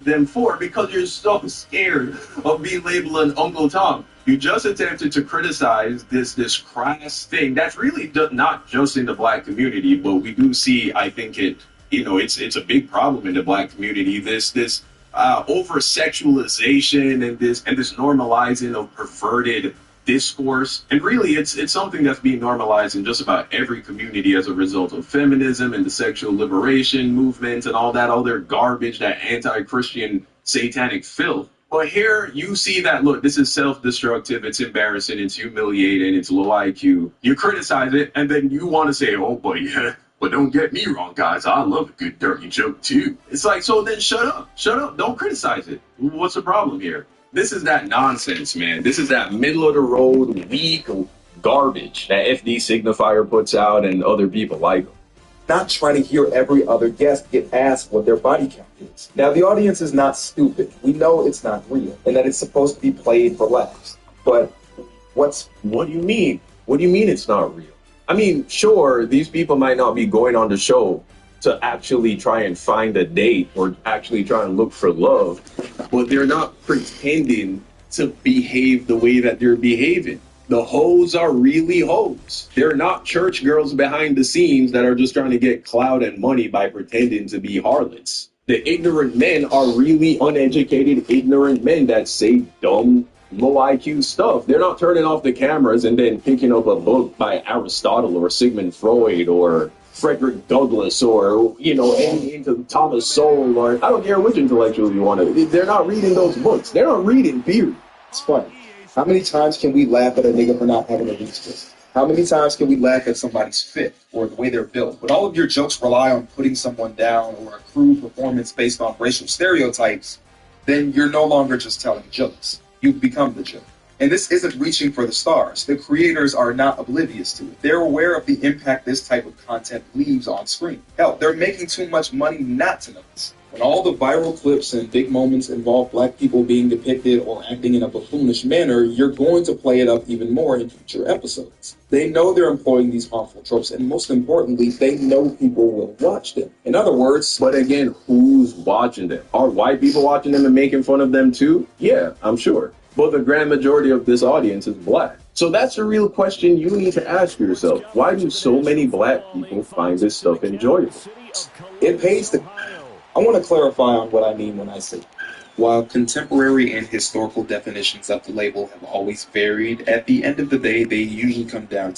them for because you're so scared of being labeled an Uncle Tom. You just attempted to criticize this crass thing that's really not just in the black community, but we do see, I think it's a big problem in the black community. This over sexualization and this normalizing of perverted discourse, and really it's something that's being normalized in just about every community as a result of feminism and the sexual liberation movement and all that other garbage, that anti-Christian satanic filth. But here you see that, look, this is self-destructive, it's embarrassing, it's humiliating, it's low IQ. You criticize it, and then you want to say, oh, but yeah, but don't get me wrong, guys, I love a good dirty joke too. It's like, so then shut up, don't criticize it. What's the problem here? This is that nonsense, man. This is that middle-of-the-road, weak garbage that FD Signifier puts out and other people like them. Not trying to hear every other guest get asked what their body count is. Now, the audience is not stupid. We know it's not real and that it's supposed to be played for laughs. But what do you mean? What do you mean it's not real? I mean, sure, these people might not be going on the show to actually try and find a date or actually try and look for love, but they're not pretending to behave the way that they're behaving. The hoes are really hoes. They're not church girls behind the scenes that are just trying to get clout and money by pretending to be harlots. The ignorant men are really uneducated, ignorant men that say dumb, low IQ stuff. They're not turning off the cameras and then picking up a book by Aristotle or Sigmund Freud or Frederick Douglass or, any into Thomas Sowell, or I don't care which intellectual you want to. They're not reading those books. They're not reading, period. It's funny. How many times can we laugh at a nigga for not having a reach list? How many times can we laugh at somebody's fit or the way they're built? When all of your jokes rely on putting someone down or a crude performance based on racial stereotypes, then you're no longer just telling jokes. You've become the joke. And this isn't reaching for the stars. The creators are not oblivious to it. They're aware of the impact this type of content leaves on screen. Hell, they're making too much money not to notice. When all the viral clips and big moments involve black people being depicted or acting in a buffoonish manner, you're going to play it up even more in future episodes. They know they're employing these harmful tropes, and most importantly, they know people will watch them. In other words, but again, who's watching them? Are white people watching them and making fun of them too? Yeah, I'm sure. But the grand majority of this audience is black. So that's a real question you need to ask yourself. Why do so many black people find this stuff enjoyable? It pays to... I want to clarify on what I mean when I say, while contemporary and historical definitions of the label have always varied, at the end of the day, they usually come down to